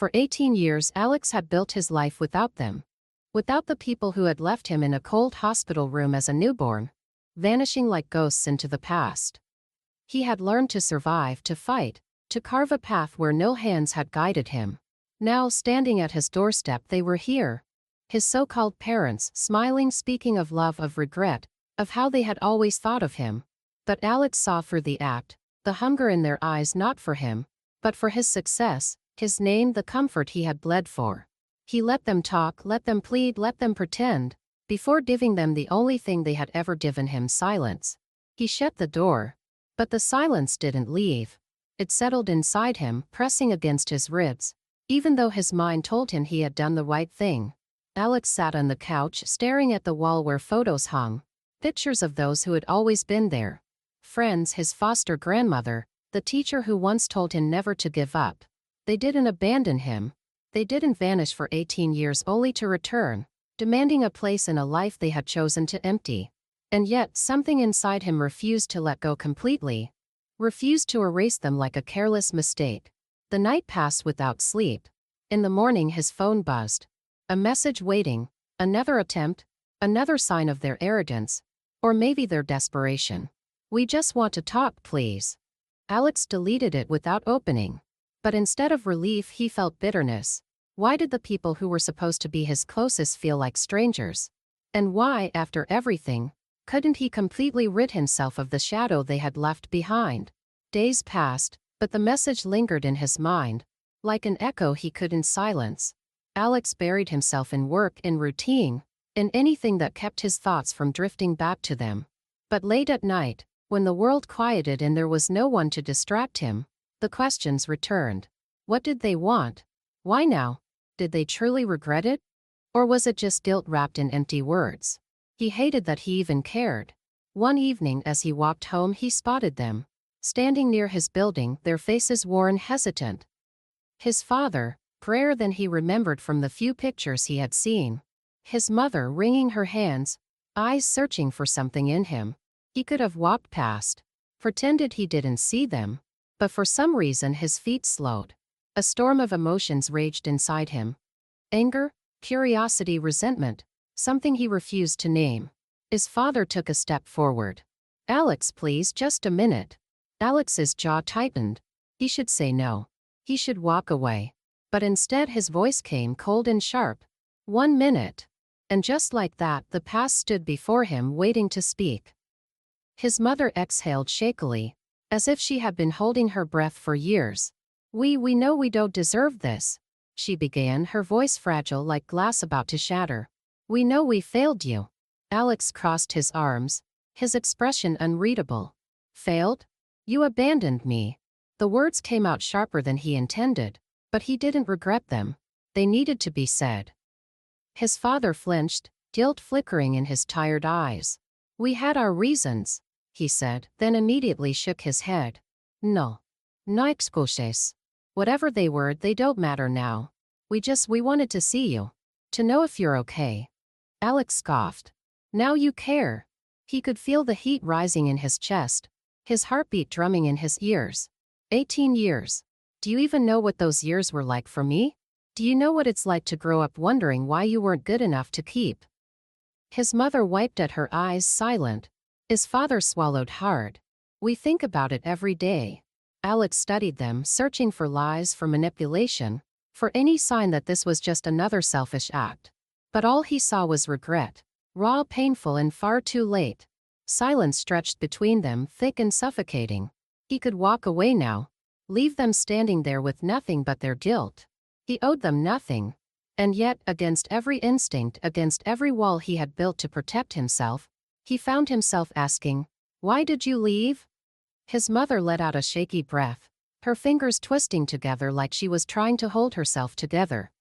For 18 years Alex had built his life without them. Without the people who had left him in a cold hospital room as a newborn, vanishing like ghosts into the past. He had learned to survive, to fight, to carve a path where no hands had guided him. Now, standing at his doorstep, they were here. His so-called parents, smiling, speaking of love, of regret, of how they had always thought of him. But Alex saw through the act, the hunger in their eyes, not for him, but for his success, his name, the comfort he had bled for. He let them talk, let them plead, let them pretend, before giving them the only thing they had ever given him: silence. He shut the door. But the silence didn't leave. It settled inside him, pressing against his ribs. Even though his mind told him he had done the right thing. Alex sat on the couch, staring at the wall where photos hung. Pictures of those who had always been there. Friends, his foster grandmother, the teacher who once told him never to give up. They didn't abandon him. They didn't vanish for 18 years only to return, demanding a place in a life they had chosen to empty. And yet, something inside him refused to let go completely. Refused to erase them like a careless mistake. The night passed without sleep. In the morning his phone buzzed. A message waiting. Another attempt. Another sign of their arrogance. Or maybe their desperation. "We just want to talk, please." Alex deleted it without opening. But instead of relief he felt bitterness. Why did the people who were supposed to be his closest feel like strangers? And why, after everything, couldn't he completely rid himself of the shadow they had left behind? Days passed, but the message lingered in his mind, like an echo he couldn't silence. Alex buried himself in work, in routine, in anything that kept his thoughts from drifting back to them. But late at night, when the world quieted and there was no one to distract him, the questions returned. What did they want? Why now? Did they truly regret it? Or was it just guilt wrapped in empty words? He hated that he even cared. One evening as he walked home he spotted them, standing near his building, their faces worn, hesitant. His father, grayer than he remembered from the few pictures he had seen. His mother, wringing her hands, eyes searching for something in him. He could have walked past, pretended he didn't see them. But for some reason his feet slowed. A storm of emotions raged inside him. Anger, curiosity, resentment, something he refused to name. His father took a step forward. "Alex, please, just a minute." Alex's jaw tightened. He should say no. He should walk away. But instead his voice came cold and sharp. "1 minute." And just like that, the past stood before him, waiting to speak. His mother exhaled shakily, as if she had been holding her breath for years. We know we don't deserve this," she began, her voice fragile like glass about to shatter. "We know we failed you." Alex crossed his arms, his expression unreadable. "Failed? You abandoned me." The words came out sharper than he intended, but he didn't regret them. They needed to be said. His father flinched, guilt flickering in his tired eyes. "We had our reasons," he said, then immediately shook his head. "No. No excuses. Whatever they were, they don't matter now. We wanted to see you. To know if you're okay." Alex scoffed. "Now you care." He could feel the heat rising in his chest, his heartbeat drumming in his ears. 18 years. Do you even know what those years were like for me? Do you know what it's like to grow up wondering why you weren't good enough to keep? His mother wiped at her eyes, silent. His father swallowed hard. "We think about it every day." Alex studied them, searching for lies, for manipulation, for any sign that this was just another selfish act. But all he saw was regret. Raw, painful, and far too late. Silence stretched between them, thick and suffocating. He could walk away now. Leave them standing there with nothing but their guilt. He owed them nothing. And yet, against every instinct, against every wall he had built to protect himself, he found himself asking, "Why did you leave?" His mother let out a shaky breath, her fingers twisting together like she was trying to hold herself together.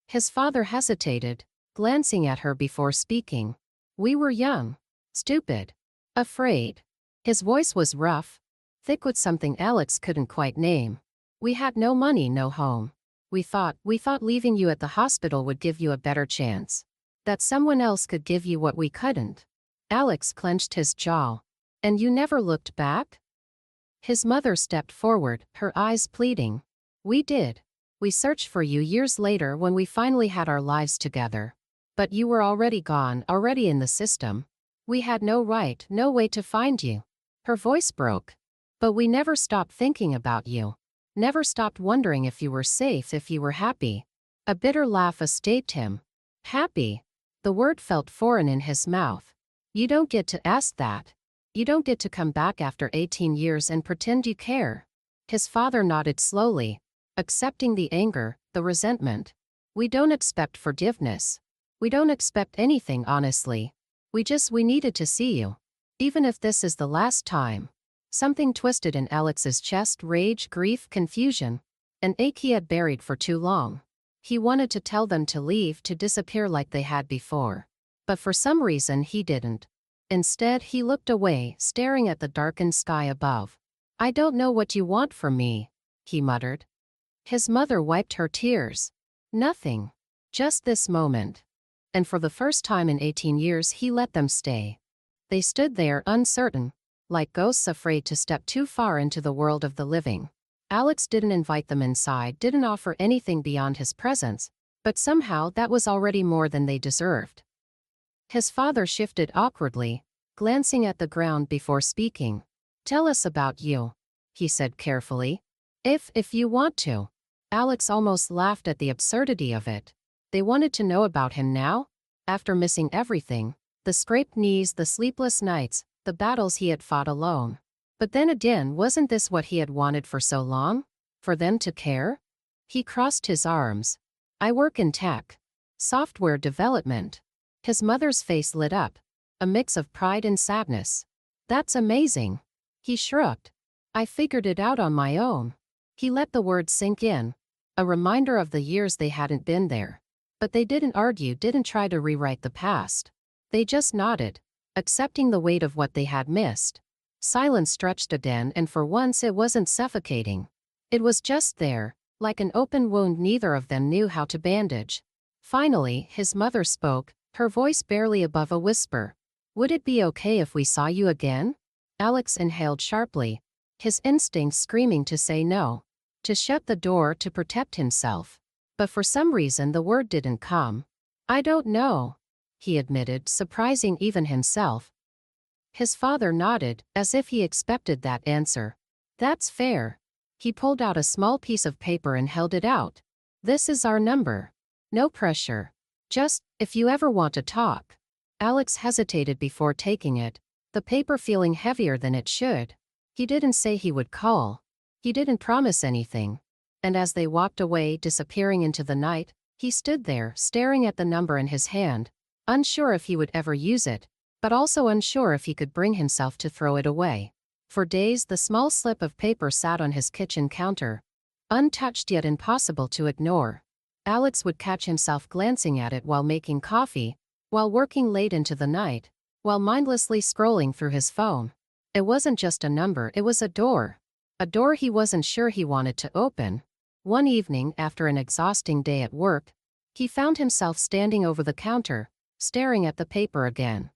His father hesitated, glancing at her before speaking. "We were young, stupid, afraid." His voice was rough, thick with something Alex couldn't quite name. "We had no money, no home. We thought leaving you at the hospital would give you a better chance. That someone else could give you what we couldn't." Alex clenched his jaw. "And you never looked back?" His mother stepped forward, her eyes pleading. "We did. We searched for you years later when we finally had our lives together. But you were already gone, already in the system. We had no right, no way to find you. Her voice broke. But we never stopped thinking about you. Never stopped wondering if you were safe, if you were happy. A bitter laugh escaped him. Happy? The word felt foreign in his mouth. You don't get to ask that. You don't get to come back after 18 years and pretend you care. His father nodded slowly, accepting the anger, the resentment. We don't expect forgiveness. We don't expect anything, honestly. We needed to see you. Even if this is the last time. Something twisted in Alex's chest, rage, grief, confusion. An ache he had buried for too long. He wanted to tell them to leave, to disappear like they had before. But for some reason he didn't. Instead, he looked away, staring at the darkened sky above. I don't know what you want from me, he muttered. His mother wiped her tears. Nothing. Just this moment. And for the first time in 18 years he let them stay. They stood there uncertain, like ghosts afraid to step too far into the world of the living. Alex didn't invite them inside, didn't offer anything beyond his presence, but somehow that was already more than they deserved. His father shifted awkwardly, glancing at the ground before speaking. Tell us about you, he said carefully. If you want to. Alex almost laughed at the absurdity of it. They wanted to know about him now? After missing everything, the scraped knees, the sleepless nights, the battles he had fought alone. But then again, wasn't this what he had wanted for so long? For them to care? He crossed his arms. I work in tech. Software development. His mother's face lit up, a mix of pride and sadness. That's amazing. He shrugged. I figured it out on my own. He let the words sink in, a reminder of the years they hadn't been there. But they didn't argue, didn't try to rewrite the past. They just nodded, accepting the weight of what they had missed. Silence stretched again, and for once it wasn't suffocating. It was just there, like an open wound neither of them knew how to bandage. Finally, his mother spoke, her voice barely above a whisper. Would it be okay if we saw you again? Alex inhaled sharply, his instincts screaming to say no, to shut the door, to protect himself. But for some reason the word didn't come. I don't know, he admitted, surprising even himself. His father nodded, as if he expected that answer. That's fair. He pulled out a small piece of paper and held it out. This is our number. No pressure. Just, if you ever want to talk. Alex hesitated before taking it, the paper feeling heavier than it should. He didn't say he would call. He didn't promise anything. And as they walked away, disappearing into the night, he stood there, staring at the number in his hand, unsure if he would ever use it, but also unsure if he could bring himself to throw it away. For days the small slip of paper sat on his kitchen counter, untouched yet impossible to ignore. Alex would catch himself glancing at it while making coffee, while working late into the night, while mindlessly scrolling through his phone. It wasn't just a number, it was a door. A door he wasn't sure he wanted to open. One evening, after an exhausting day at work, he found himself standing over the counter, staring at the paper again.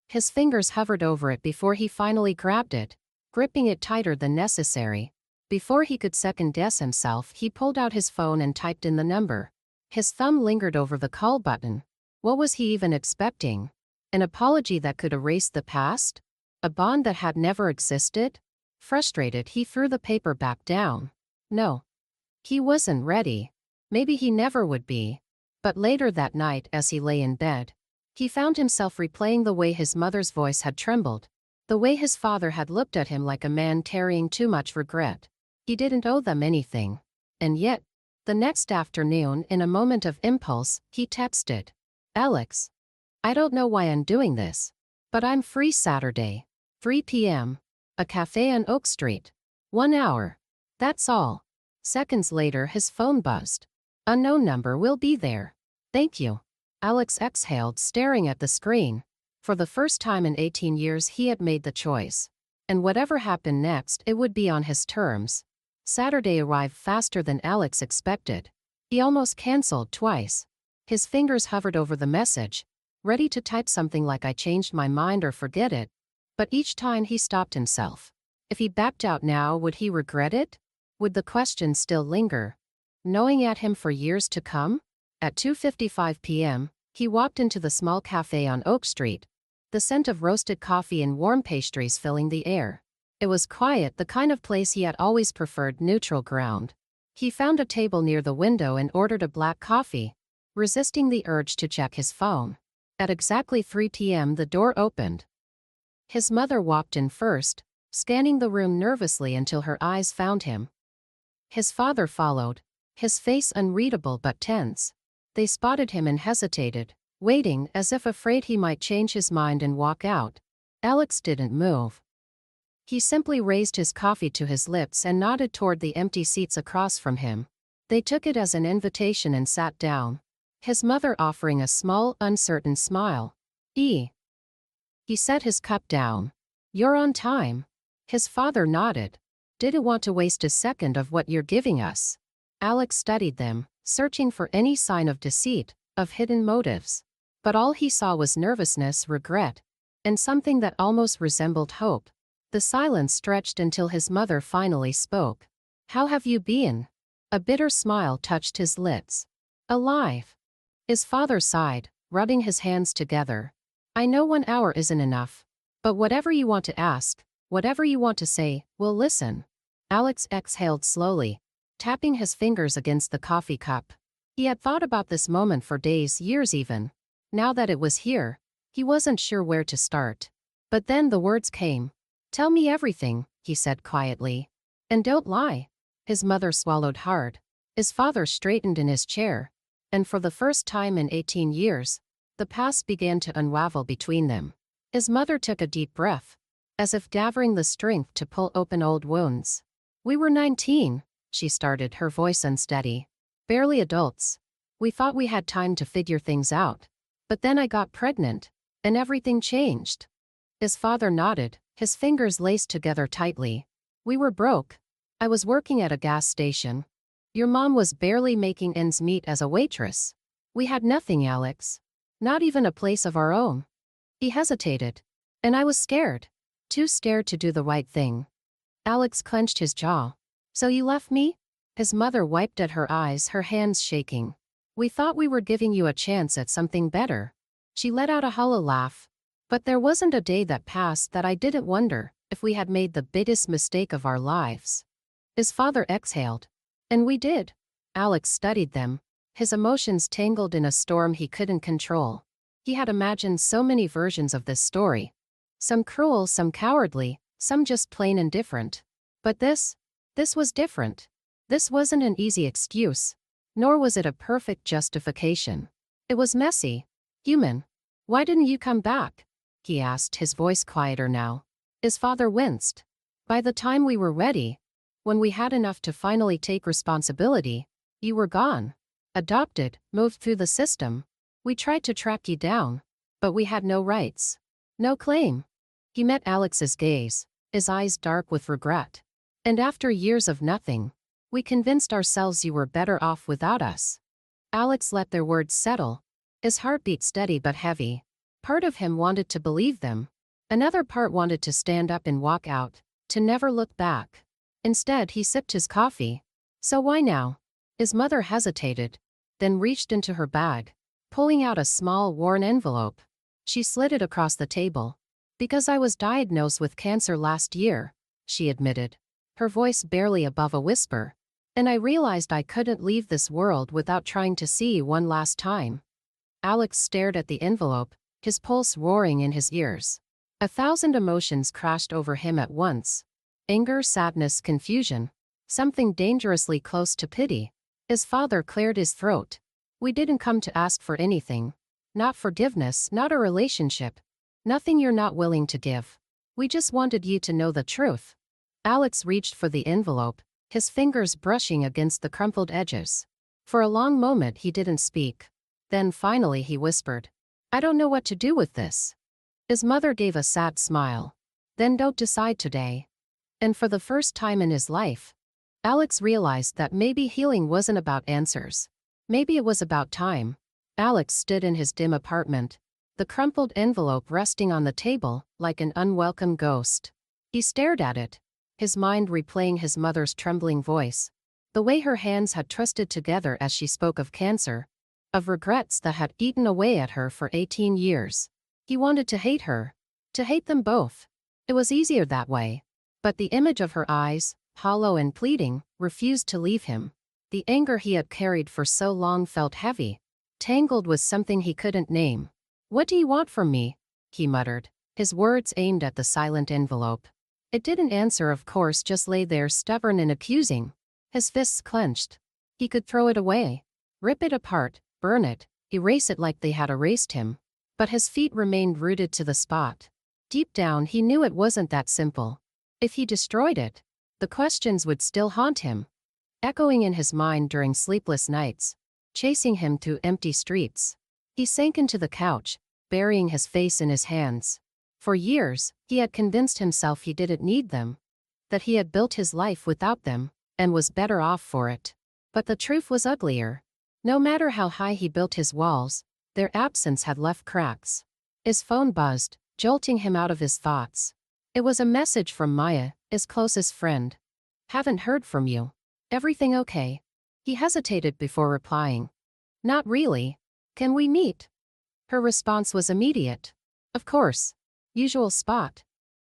His fingers hovered over it before he finally grabbed it, gripping it tighter than necessary. Before he could second-guess himself, he pulled out his phone and typed in the number. His thumb lingered over the call button. What was he even expecting? An apology that could erase the past? A bond that had never existed? Frustrated, he threw the paper back down. No. He wasn't ready. Maybe he never would be. But later that night, as he lay in bed, he found himself replaying the way his mother's voice had trembled, the way his father had looked at him like a man carrying too much regret. He didn't owe them anything. And yet, the next afternoon, in a moment of impulse, he texted, Alex, I don't know why I'm doing this, but I'm free Saturday, 3 p.m., a cafe on Oak Street. 1 hour. That's all. Seconds later his phone buzzed. Unknown number, will be there. Thank you. Alex exhaled, staring at the screen. For the first time in 18 years he had made the choice. And whatever happened next, it would be on his terms. Saturday arrived faster than Alex expected. He almost canceled twice. His fingers hovered over the message, ready to type something like I changed my mind or forget it. But each time he stopped himself. If he backed out now, would he regret it? Would the question still linger? gnawing at him for years to come? At 2:55 p.m., he walked into the small cafe on Oak Street, the scent of roasted coffee and warm pastries filling the air. It was quiet, the kind of place he had always preferred, neutral ground. He found a table near the window and ordered a black coffee, resisting the urge to check his phone. At exactly 3 p.m. the door opened. His mother walked in first, scanning the room nervously until her eyes found him. His father followed, his face unreadable but tense. They spotted him and hesitated, waiting as if afraid he might change his mind and walk out. Alex didn't move. He simply raised his coffee to his lips and nodded toward the empty seats across from him. They took it as an invitation and sat down, his mother offering a small, uncertain smile. He set his cup down. "You're on time." His father nodded. "Didn't want to waste a second of what you're giving us." Alex studied them, searching for any sign of deceit, of hidden motives. But all he saw was nervousness, regret, and something that almost resembled hope. The silence stretched until his mother finally spoke. "How have you been?" A bitter smile touched his lips. "Alive." His father sighed, rubbing his hands together. "I know 1 hour isn't enough. But whatever you want to ask, whatever you want to say, we'll listen." Alex exhaled slowly, tapping his fingers against the coffee cup. He had thought about this moment for days, years even. Now that it was here, he wasn't sure where to start. But then the words came. "Tell me everything," he said quietly. "And don't lie." His mother swallowed hard. His father straightened in his chair. And for the first time in 18 years, the past began to unravel between them. His mother took a deep breath, as if gathering the strength to pull open old wounds. "We were 19, she started, her voice unsteady. "Barely adults. We thought we had time to figure things out. But then I got pregnant, and everything changed." His father nodded, his fingers laced together tightly. "We were broke. I was working at a gas station. Your mom was barely making ends meet as a waitress. We had nothing, Alex. Not even a place of our own." He hesitated. "And I was scared. Too scared to do the right thing." Alex clenched his jaw. "So you left me?" His mother wiped at her eyes, her hands shaking. "We thought we were giving you a chance at something better." She let out a hollow laugh. "But there wasn't a day that passed that I didn't wonder if we had made the biggest mistake of our lives." His father exhaled. "And we did." Alex studied them, his emotions tangled in a storm he couldn't control. He had imagined so many versions of this story. Some cruel, some cowardly, some just plain indifferent. But this was different. This wasn't an easy excuse, nor was it a perfect justification. It was messy, human. "Why didn't you come back?" he asked, his voice quieter now. His father winced. "By the time we were ready, when we had enough to finally take responsibility, you were gone. Adopted, moved through the system. We tried to track you down, but we had no rights. No claim." He met Alex's gaze, his eyes dark with regret. "And after years of nothing, we convinced ourselves you were better off without us." Alex let their words settle, his heartbeat steady but heavy. Part of him wanted to believe them. Another part wanted to stand up and walk out, to never look back. Instead, he sipped his coffee. "So why now?" His mother hesitated, then reached into her bag, pulling out a small, worn envelope. She slid it across the table. "Because I was diagnosed with cancer last year," she admitted, her voice barely above a whisper. "And I realized I couldn't leave this world without trying to see you one last time." Alex stared at the envelope, his pulse roaring in his ears. 1,000 emotions crashed over him at once. Anger, sadness, confusion. Something dangerously close to pity. His father cleared his throat. "We didn't come to ask for anything. Not forgiveness, not a relationship. Nothing you're not willing to give. We just wanted you to know the truth." Alex reached for the envelope, his fingers brushing against the crumpled edges. For a long moment he didn't speak. Then finally he whispered, "I don't know what to do with this." His mother gave a sad smile. "Then don't decide today." And for the first time in his life, Alex realized that maybe healing wasn't about answers. Maybe it was about time. Alex stood in his dim apartment, the crumpled envelope resting on the table like an unwelcome ghost. He stared at it, his mind replaying his mother's trembling voice. The way her hands had trusted together as she spoke of cancer, of regrets that had eaten away at her for 18 years. He wanted to hate her. To hate them both. It was easier that way. But the image of her eyes, hollow and pleading, refused to leave him. The anger he had carried for so long felt heavy, tangled with something he couldn't name. "What do you want from me?" he muttered, his words aimed at the silent envelope. It didn't answer, of course, just lay there stubborn and accusing. His fists clenched. He could throw it away, rip it apart, burn it, erase it like they had erased him. But his feet remained rooted to the spot. Deep down he knew it wasn't that simple. If he destroyed it, the questions would still haunt him, echoing in his mind during sleepless nights, chasing him through empty streets. He sank into the couch, burying his face in his hands. For years, he had convinced himself he didn't need them, that he had built his life without them, and was better off for it. But the truth was uglier. No matter how high he built his walls, their absence had left cracks. His phone buzzed, jolting him out of his thoughts. It was a message from Maya, his closest friend. "Haven't heard from you. Everything okay?" He hesitated before replying. "Not really. Can we meet?" Her response was immediate. "Of course. Usual spot."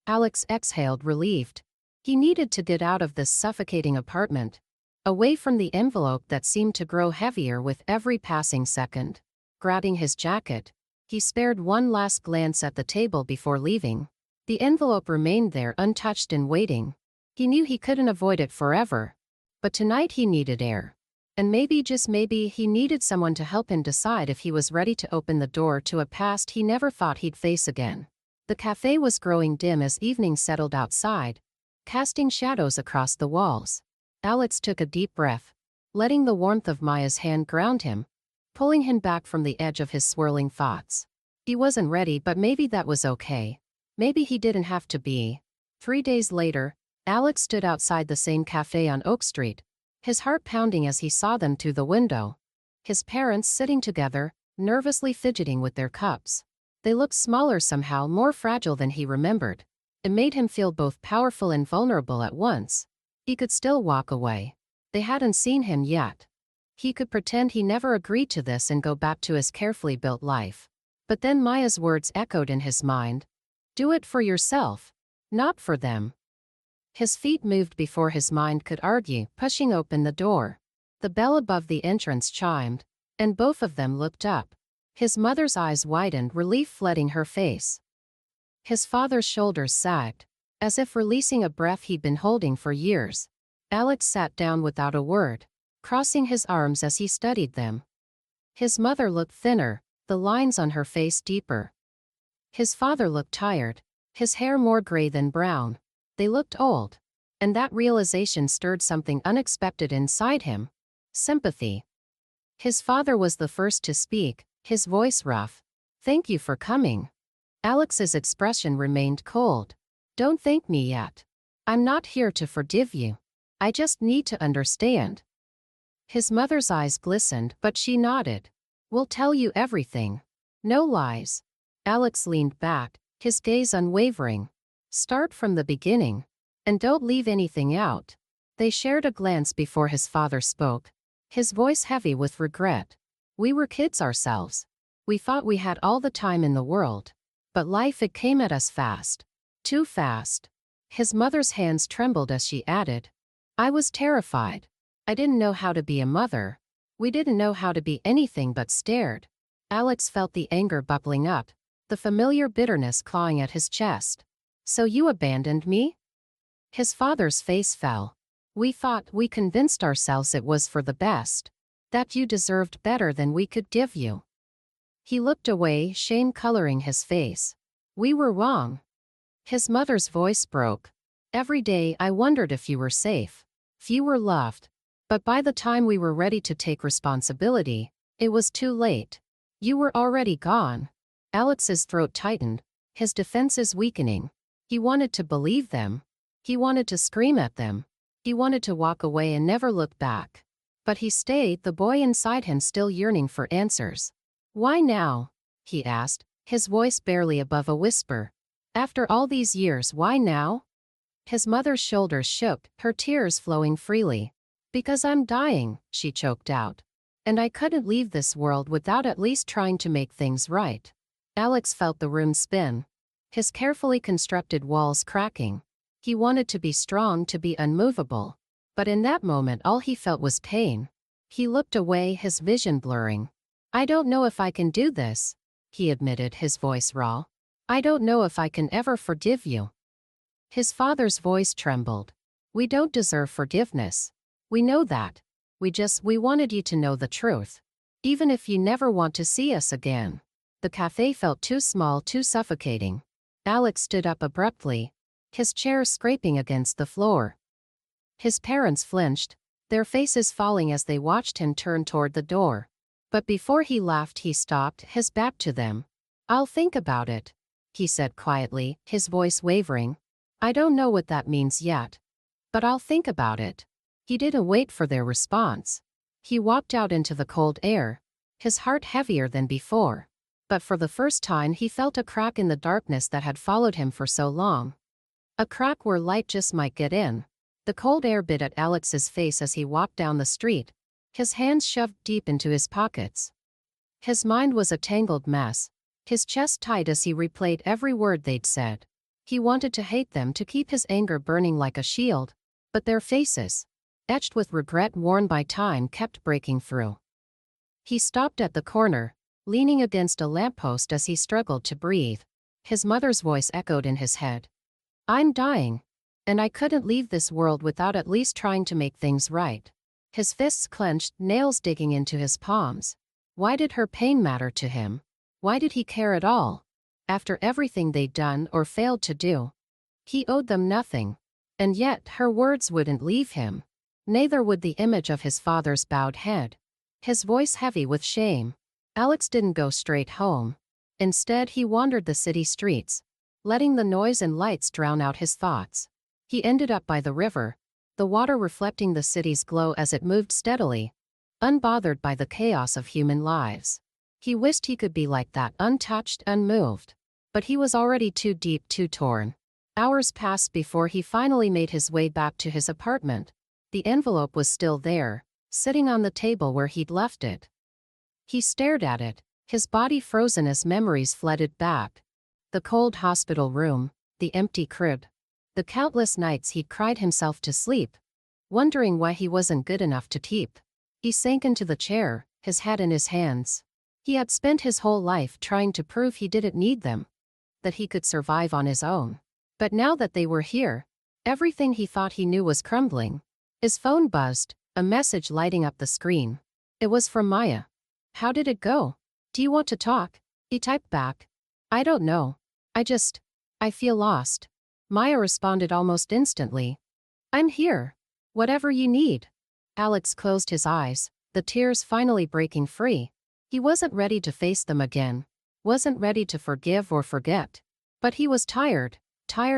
Alex exhaled, relieved. He needed to get out of this suffocating apartment, away from the envelope that seemed to grow heavier with every passing second. Grabbing his jacket, he spared one last glance at the table before leaving. The envelope remained there untouched and waiting. He knew he couldn't avoid it forever. But tonight he needed air. And maybe, just maybe, he needed someone to help him decide if he was ready to open the door to a past he never thought he'd face again. The cafe was growing dim as evening settled outside, casting shadows across the walls. Alex took a deep breath, letting the warmth of Maya's hand ground him, pulling him back from the edge of his swirling thoughts. He wasn't ready, but maybe that was okay. Maybe he didn't have to be. 3 days later, Alex stood outside the same cafe on Oak Street, his heart pounding as he saw them through the window. His parents sitting together, nervously fidgeting with their cups. They looked smaller somehow, more fragile than he remembered. It made him feel both powerful and vulnerable at once. He could still walk away. They hadn't seen him yet. He could pretend he never agreed to this and go back to his carefully built life. But then Maya's words echoed in his mind. "Do it for yourself, not for them." His feet moved before his mind could argue, pushing open the door. The bell above the entrance chimed, and both of them looked up. His mother's eyes widened, relief flooding her face. His father's shoulders sagged, as if releasing a breath he'd been holding for years. Alex sat down without a word, crossing his arms as he studied them. His mother looked thinner, the lines on her face deeper. His father looked tired, his hair more gray than brown. They looked old. And that realization stirred something unexpected inside him. Sympathy. His father was the first to speak, his voice rough. "Thank you for coming." Alex's expression remained cold. "Don't thank me yet. I'm not here to forgive you. I just need to understand." His mother's eyes glistened, but she nodded. "We'll tell you everything. No lies." Alex leaned back, his gaze unwavering. "Start from the beginning. And don't leave anything out." They shared a glance before his father spoke, his voice heavy with regret. "We were kids ourselves. We thought we had all the time in the world. But life, it came at us fast. Too fast." His mother's hands trembled as she added, "I was terrified. I didn't know how to be a mother. We didn't know how to be anything but scared." Alex felt the anger bubbling up, the familiar bitterness clawing at his chest. "So you abandoned me?" His father's face fell. We convinced ourselves it was for the best. That you deserved better than we could give you." He looked away, shame coloring his face. "We were wrong." His mother's voice broke. "Every day I wondered if you were safe, if you were loved. But by the time we were ready to take responsibility, it was too late. You were already gone." Alex's throat tightened, his defenses weakening. He wanted to believe them. He wanted to scream at them. He wanted to walk away and never look back. But he stayed, the boy inside him still yearning for answers. "Why now?" he asked, his voice barely above a whisper. "After all these years, why now?" His mother's shoulders shook, her tears flowing freely. Because I'm dying, she choked out. And I couldn't leave this world without at least trying to make things right. Alex felt the room spin, his carefully constructed walls cracking. He wanted to be strong, to be unmovable. But in that moment all he felt was pain. He looked away, his vision blurring. I don't know if I can do this, he admitted, his voice raw. I don't know if I can ever forgive you. His father's voice trembled. We don't deserve forgiveness. We know that. We wanted you to know the truth. Even if you never want to see us again. The cafe felt too small, too suffocating. Alex stood up abruptly, his chair scraping against the floor. His parents flinched, their faces falling as they watched him turn toward the door. But before he laughed, he stopped, his back to them. I'll think about it, he said quietly, his voice wavering. I don't know what that means yet. But I'll think about it. He didn't wait for their response. He walked out into the cold air, his heart heavier than before. But for the first time he felt a crack in the darkness that had followed him for so long. A crack where light just might get in. The cold air bit at Alex's face as he walked down the street, his hands shoved deep into his pockets. His mind was a tangled mess, his chest tight as he replayed every word they'd said. He wanted to hate them, to keep his anger burning like a shield, but their faces, etched with regret worn by time, kept breaking through. He stopped at the corner, leaning against a lamppost as he struggled to breathe. His mother's voice echoed in his head. I'm dying. And I couldn't leave this world without at least trying to make things right. His fists clenched, nails digging into his palms. Why did her pain matter to him? Why did he care at all? After everything they'd done or failed to do. He owed them nothing. And yet her words wouldn't leave him. Neither would the image of his father's bowed head, his voice heavy with shame. Alex didn't go straight home. Instead he wandered the city streets, letting the noise and lights drown out his thoughts. He ended up by the river, the water reflecting the city's glow as it moved steadily, unbothered by the chaos of human lives. He wished he could be like that, untouched, unmoved. But he was already too deep, too torn. Hours passed before he finally made his way back to his apartment. The envelope was still there, sitting on the table where he'd left it. He stared at it, his body frozen as memories flooded back. The cold hospital room, the empty crib. The countless nights he'd cried himself to sleep, wondering why he wasn't good enough to keep. He sank into the chair, his head in his hands. He had spent his whole life trying to prove he didn't need them, that he could survive on his own. But now that they were here, everything he thought he knew was crumbling. His phone buzzed, a message lighting up the screen. It was from Maya. How did it go? Do you want to talk? He typed back. I don't know. I feel lost. Maya responded almost instantly. I'm here. Whatever you need. Alex closed his eyes, the tears finally breaking free. He wasn't ready to face them again, wasn't ready to forgive or forget. But he was tired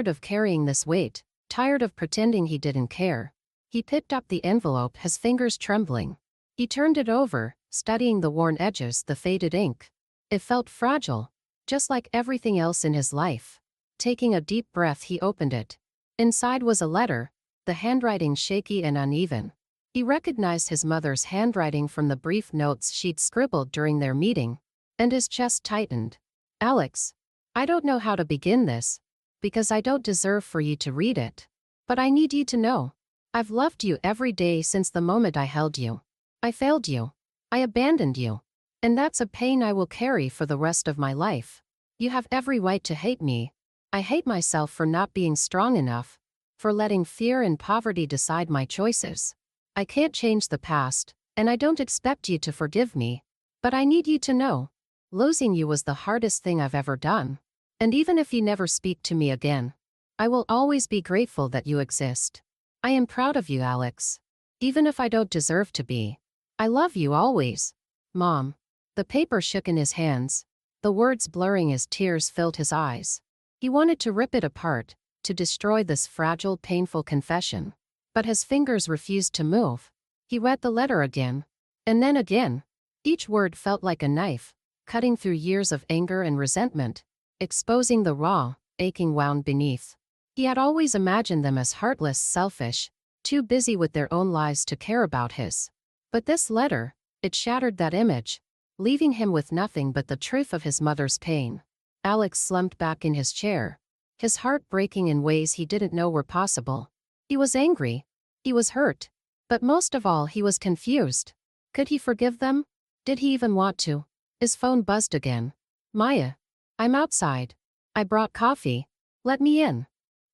of carrying this weight, tired of pretending he didn't care. He picked up the envelope, his fingers trembling. He turned it over, studying the worn edges, the faded ink. It felt fragile, just like everything else in his life. Taking a deep breath, he opened it. Inside was a letter, the handwriting shaky and uneven. He recognized his mother's handwriting from the brief notes she'd scribbled during their meeting, and his chest tightened. Alex, I don't know how to begin this, because I don't deserve for you to read it. But I need you to know. I've loved you every day since the moment I held you. I failed you. I abandoned you. And that's a pain I will carry for the rest of my life. You have every right to hate me. I hate myself for not being strong enough, for letting fear and poverty decide my choices. I can't change the past, and I don't expect you to forgive me. But I need you to know. Losing you was the hardest thing I've ever done. And even if you never speak to me again, I will always be grateful that you exist. I am proud of you, Alex. Even if I don't deserve to be. I love you always. Mom. The paper shook in his hands, the words blurring as tears filled his eyes. He wanted to rip it apart, to destroy this fragile, painful confession. But his fingers refused to move. He read the letter again, and then again. Each word felt like a knife, cutting through years of anger and resentment, exposing the raw, aching wound beneath. He had always imagined them as heartless, selfish, too busy with their own lives to care about his. But this letter, it shattered that image, leaving him with nothing but the truth of his mother's pain. Alex slumped back in his chair, his heart breaking in ways he didn't know were possible. He was angry. He was hurt. But most of all, he was confused. Could he forgive them? Did he even want to? His phone buzzed again. Maya. I'm outside. I brought coffee. Let me in.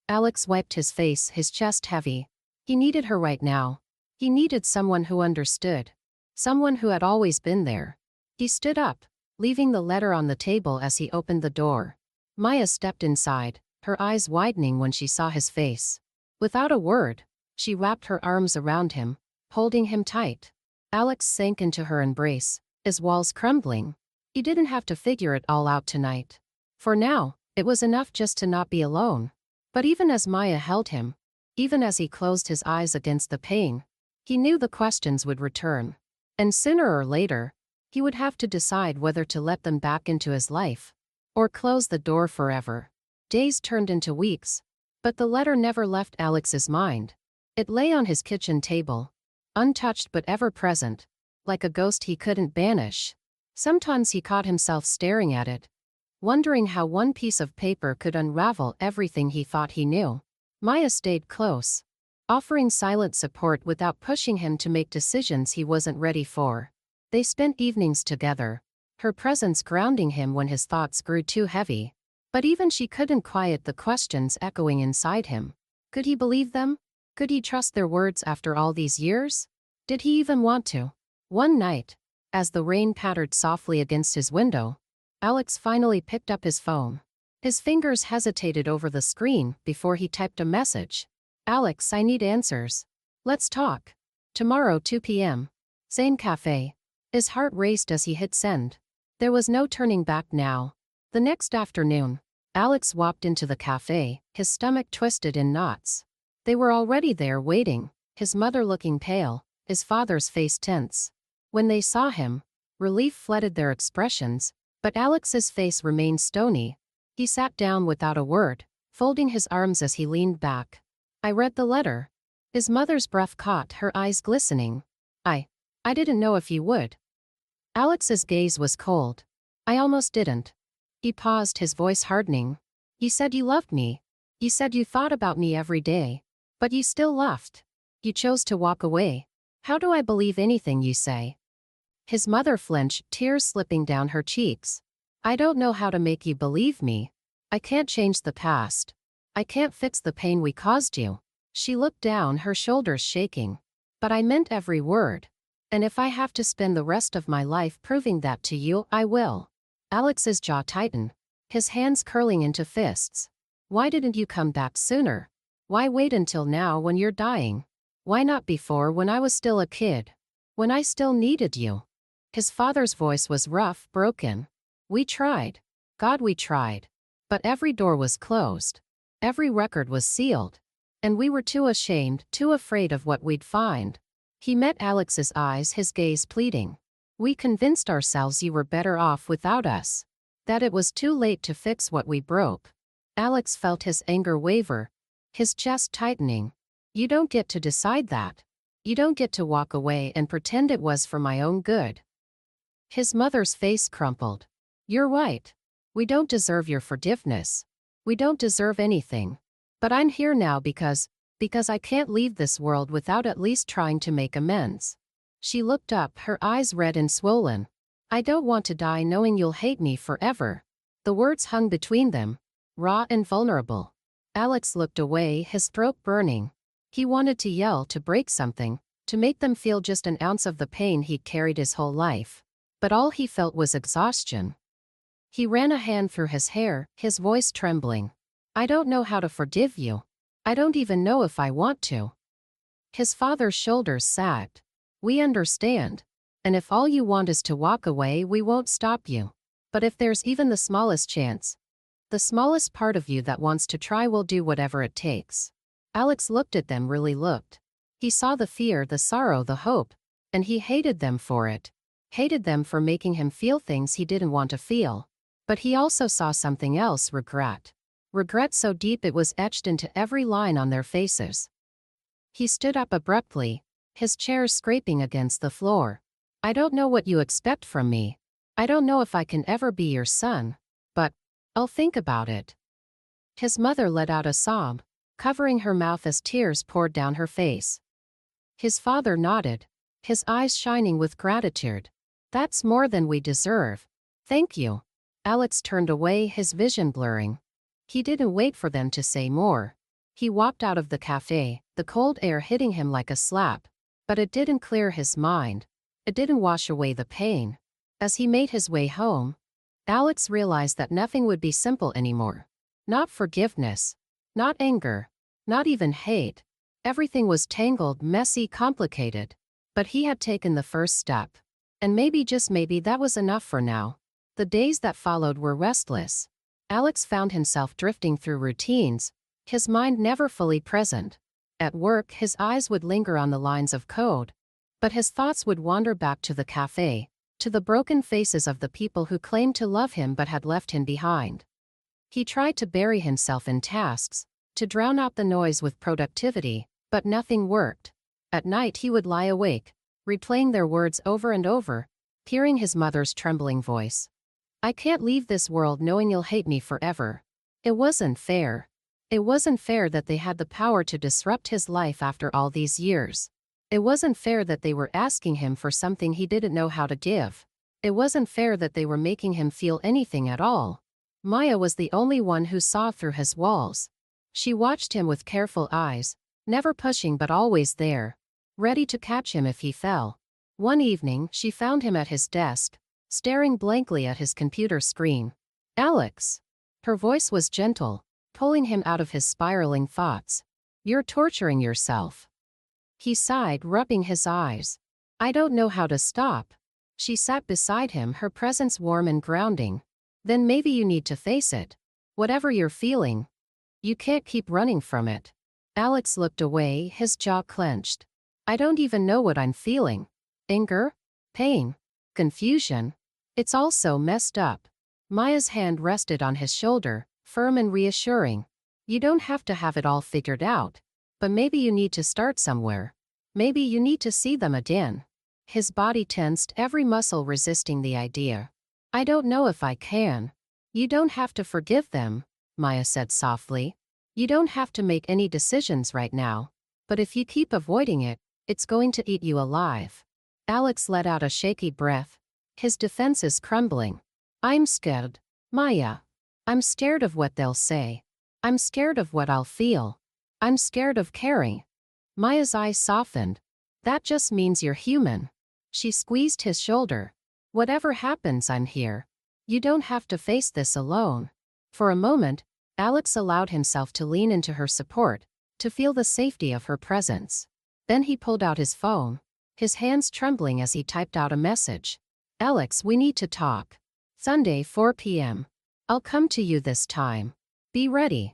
Alex wiped his face, his chest heavy. He needed her right now. He needed someone who understood. Someone who had always been there. He stood up, leaving the letter on the table as he opened the door. Maya stepped inside, her eyes widening when she saw his face. Without a word, she wrapped her arms around him, holding him tight. Alex sank into her embrace, his walls crumbling. He didn't have to figure it all out tonight. For now, it was enough just to not be alone. But even as Maya held him, even as he closed his eyes against the pain, he knew the questions would return. And sooner or later, he would have to decide whether to let them back into his life, or close the door forever. Days turned into weeks, but the letter never left Alex's mind. It lay on his kitchen table, untouched but ever present, like a ghost he couldn't banish. Sometimes he caught himself staring at it, wondering how one piece of paper could unravel everything he thought he knew. Maya stayed close, offering silent support without pushing him to make decisions he wasn't ready for. They spent evenings together, her presence grounding him when his thoughts grew too heavy. But even she couldn't quiet the questions echoing inside him. Could he believe them? Could he trust their words after all these years? Did he even want to? One night, as the rain pattered softly against his window, Alex finally picked up his phone. His fingers hesitated over the screen before he typed a message. Alex, I need answers. Let's talk. Tomorrow 2 p.m. Same cafe. His heart raced as he hit send. There was no turning back now. The next afternoon, Alex walked into the cafe, his stomach twisted in knots. They were already there waiting, his mother looking pale, his father's face tense. When they saw him, relief flooded their expressions, but Alex's face remained stony. He sat down without a word, folding his arms as he leaned back. I read the letter. His mother's breath caught, her eyes glistening. I didn't know if you would. Alex's gaze was cold. I almost didn't. He paused, his voice hardening. You said you loved me. You said you thought about me every day. But you still left. You chose to walk away. How do I believe anything you say? His mother flinched, tears slipping down her cheeks. I don't know how to make you believe me. I can't change the past. I can't fix the pain we caused you. She looked down, her shoulders shaking. But I meant every word. And if I have to spend the rest of my life proving that to you, I will. Alex's jaw tightened, his hands curling into fists. Why didn't you come back sooner? Why wait until now when you're dying? Why not before, when I was still a kid? When I still needed you? His father's voice was rough, broken. We tried. God, we tried. But every door was closed. Every record was sealed. And we were too ashamed, too afraid of what we'd find. He met Alex's eyes, his gaze pleading. We convinced ourselves you were better off without us. That it was too late to fix what we broke. Alex felt his anger waver, his chest tightening. You don't get to decide that. You don't get to walk away and pretend it was for my own good. His mother's face crumpled. You're right. We don't deserve your forgiveness. We don't deserve anything. But I'm here now because I can't leave this world without at least trying to make amends. She looked up, her eyes red and swollen. I don't want to die knowing you'll hate me forever. The words hung between them, raw and vulnerable. Alex looked away, his throat burning. He wanted to yell, to break something, to make them feel just an ounce of the pain he'd carried his whole life. But all he felt was exhaustion. He ran a hand through his hair, his voice trembling. I don't know how to forgive you. I don't even know if I want to. His father's shoulders sagged. We understand. And if all you want is to walk away, we won't stop you. But if there's even the smallest chance, the smallest part of you that wants to try, will do whatever it takes. Alex looked at them, really looked. He saw the fear, the sorrow, the hope, and he hated them for it. Hated them for making him feel things he didn't want to feel. But he also saw something else, regret. Regret so deep it was etched into every line on their faces. He stood up abruptly, his chair scraping against the floor. I don't know what you expect from me. I don't know if I can ever be your son. But I'll think about it. His mother let out a sob, covering her mouth as tears poured down her face. His father nodded, his eyes shining with gratitude. That's more than we deserve. Thank you. Alex turned away, his vision blurring. He didn't wait for them to say more. He walked out of the cafe, the cold air hitting him like a slap. But it didn't clear his mind. It didn't wash away the pain. As he made his way home, Alex realized that nothing would be simple anymore. Not forgiveness, not anger, not even hate. Everything was tangled, messy, complicated. But he had taken the first step. And maybe, just maybe, that was enough for now. The days that followed were restless. Alex found himself drifting through routines, his mind never fully present. At work, his eyes would linger on the lines of code, but his thoughts would wander back to the cafe, to the broken faces of the people who claimed to love him but had left him behind. He tried to bury himself in tasks, to drown out the noise with productivity, but nothing worked. At night he would lie awake, replaying their words over and over, hearing his mother's trembling voice. I can't leave this world knowing you'll hate me forever. It wasn't fair. It wasn't fair that they had the power to disrupt his life after all these years. It wasn't fair that they were asking him for something he didn't know how to give. It wasn't fair that they were making him feel anything at all. Maya was the only one who saw through his walls. She watched him with careful eyes, never pushing but always there, ready to catch him if he fell. One evening, she found him at his desk, staring blankly at his computer screen. Alex. Her voice was gentle, pulling him out of his spiraling thoughts. You're torturing yourself. He sighed, rubbing his eyes. I don't know how to stop. She sat beside him, her presence warm and grounding. Then maybe you need to face it. Whatever you're feeling. You can't keep running from it. Alex looked away, his jaw clenched. I don't even know what I'm feeling. Anger? Pain? Confusion? It's all so messed up. Maya's hand rested on his shoulder, firm and reassuring. You don't have to have it all figured out. But maybe you need to start somewhere. Maybe you need to see them again. His body tensed, every muscle resisting the idea. I don't know if I can. You don't have to forgive them, Maya said softly. You don't have to make any decisions right now. But if you keep avoiding it, it's going to eat you alive. Alex let out a shaky breath, his defenses crumbling. I'm scared, Maya. I'm scared of what they'll say. I'm scared of what I'll feel. I'm scared of caring. Maya's eyes softened. That just means you're human. She squeezed his shoulder. Whatever happens, I'm here. You don't have to face this alone. For a moment, Alex allowed himself to lean into her support, to feel the safety of her presence. Then he pulled out his phone, his hands trembling as he typed out a message. Alex, we need to talk. Sunday, 4 p.m. I'll come to you this time. Be ready.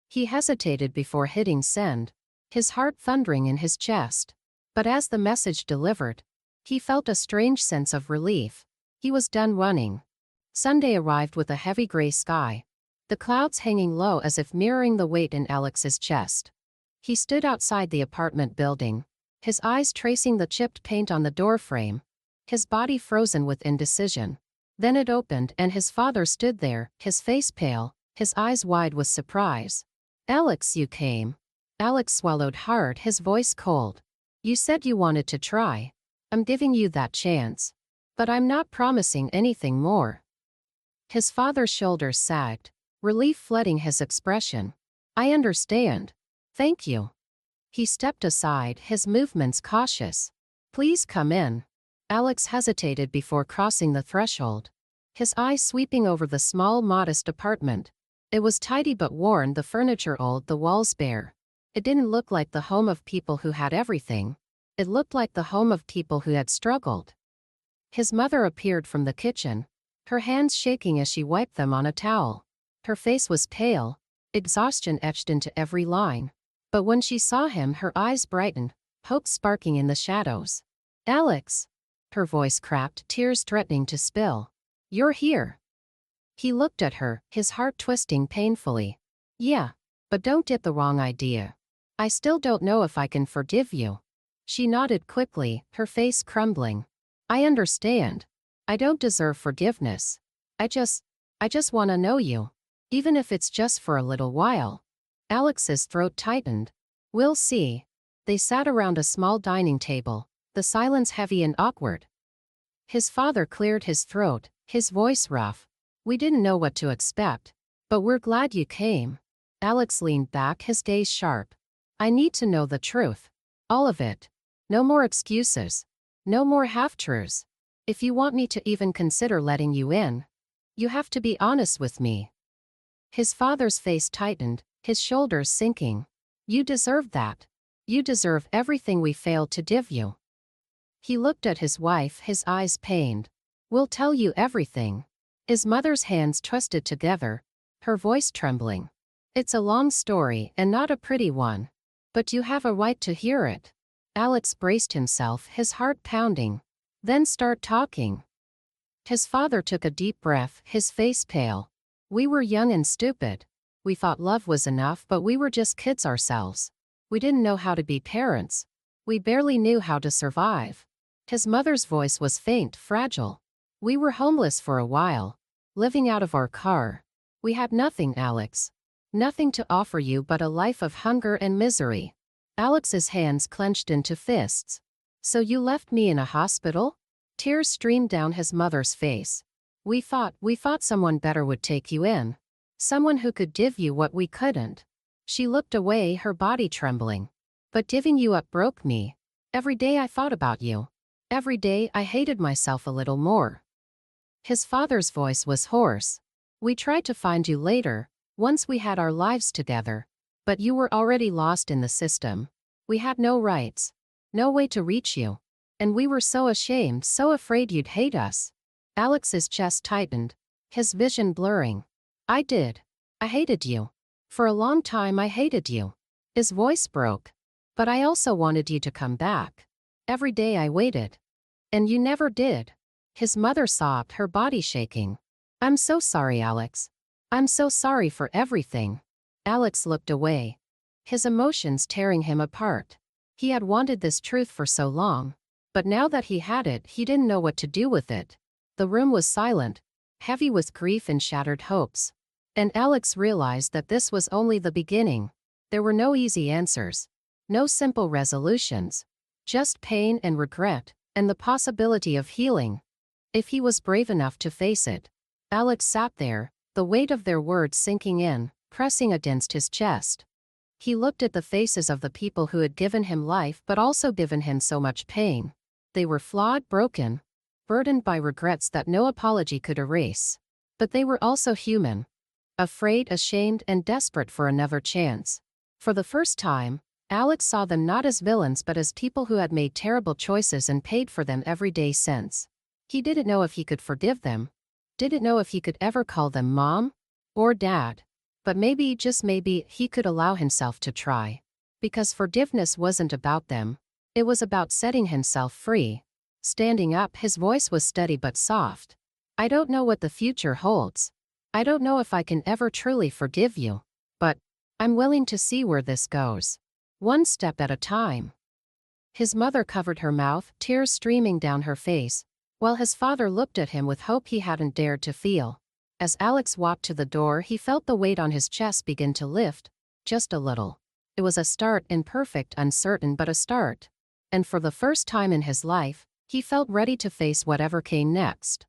He hesitated before hitting send, his heart thundering in his chest. But as the message delivered, he felt a strange sense of relief. He was done running. Sunday arrived with a heavy gray sky, the clouds hanging low as if mirroring the weight in Alex's chest. He stood outside the apartment building, his eyes tracing the chipped paint on the doorframe, his body frozen with indecision. Then it opened and his father stood there, his face pale, his eyes wide with surprise. Alex, you came. Alex swallowed hard, his voice cold. You said you wanted to try. I'm giving you that chance. But I'm not promising anything more. His father's shoulders sagged, relief flooding his expression. I understand. Thank you. He stepped aside, his movements cautious. Please come in. Alex hesitated before crossing the threshold, his eyes sweeping over the small, modest apartment. It was tidy but worn, the furniture old, the walls bare. It didn't look like the home of people who had everything. It looked like the home of people who had struggled. His mother appeared from the kitchen, her hands shaking as she wiped them on a towel. Her face was pale, exhaustion etched into every line. But when she saw him, her eyes brightened, hope sparking in the shadows. Alex. Her voice cracked, tears threatening to spill. You're here. He looked at her, his heart twisting painfully. Yeah, but don't get the wrong idea. I still don't know if I can forgive you. She nodded quickly, her face crumbling. I understand. I don't deserve forgiveness. I just want to know you. Even if it's just for a little while. Alex's throat tightened. We'll see. They sat around a small dining table, the silence heavy and awkward. His father cleared his throat, his voice rough. We didn't know what to expect. But we're glad you came. Alex leaned back, his gaze sharp. I need to know the truth. All of it. No more excuses. No more half-truths. If you want me to even consider letting you in, you have to be honest with me. His father's face tightened, his shoulders sinking. You deserve that. You deserve everything we failed to give you. He looked at his wife, his eyes pained. We'll tell you everything. His mother's hands twisted together, her voice trembling. It's a long story and not a pretty one. But you have a right to hear it. Alex braced himself, his heart pounding. Then start talking. His father took a deep breath, his face pale. We were young and stupid. We thought love was enough, but we were just kids ourselves. We didn't know how to be parents. We barely knew how to survive. His mother's voice was faint, fragile. We were homeless for a while, living out of our car. We had nothing, Alex. Nothing to offer you but a life of hunger and misery. Alex's hands clenched into fists. So you left me in a hospital? Tears streamed down his mother's face. We thought someone better would take you in. Someone who could give you what we couldn't. She looked away, her body trembling. But giving you up broke me. Every day I thought about you. Every day I hated myself a little more. His father's voice was hoarse. We tried to find you later, once we had our lives together. But you were already lost in the system. We had no rights. No way to reach you. And we were so ashamed, so afraid you'd hate us. Alex's chest tightened, his vision blurring. I did. I hated you. For a long time I hated you. His voice broke. But I also wanted you to come back. Every day I waited. And you never did. His mother sobbed, her body shaking. I'm so sorry, Alex. I'm so sorry for everything. Alex looked away. His emotions tearing him apart. He had wanted this truth for so long. But now that he had it, he didn't know what to do with it. The room was silent, heavy with grief and shattered hopes. And Alex realized that this was only the beginning. There were no easy answers. No simple resolutions. Just pain and regret, and the possibility of healing. If he was brave enough to face it. Alex sat there, the weight of their words sinking in, pressing against his chest. He looked at the faces of the people who had given him life but also given him so much pain. They were flawed, broken, burdened by regrets that no apology could erase. But they were also human. Afraid, ashamed, and desperate for another chance. For the first time, Alex saw them not as villains but as people who had made terrible choices and paid for them every day since. He didn't know if he could forgive them. Didn't know if he could ever call them mom or dad. But maybe, just maybe, he could allow himself to try. Because forgiveness wasn't about them. It was about setting himself free. Standing up, his voice was steady but soft. I don't know what the future holds. I don't know if I can ever truly forgive you. But I'm willing to see where this goes. One step at a time. His mother covered her mouth, tears streaming down her face, while his father looked at him with hope he hadn't dared to feel. As Alex walked to the door, he felt the weight on his chest begin to lift, just a little. It was a start, imperfect, uncertain, but a start. And for the first time in his life, he felt ready to face whatever came next.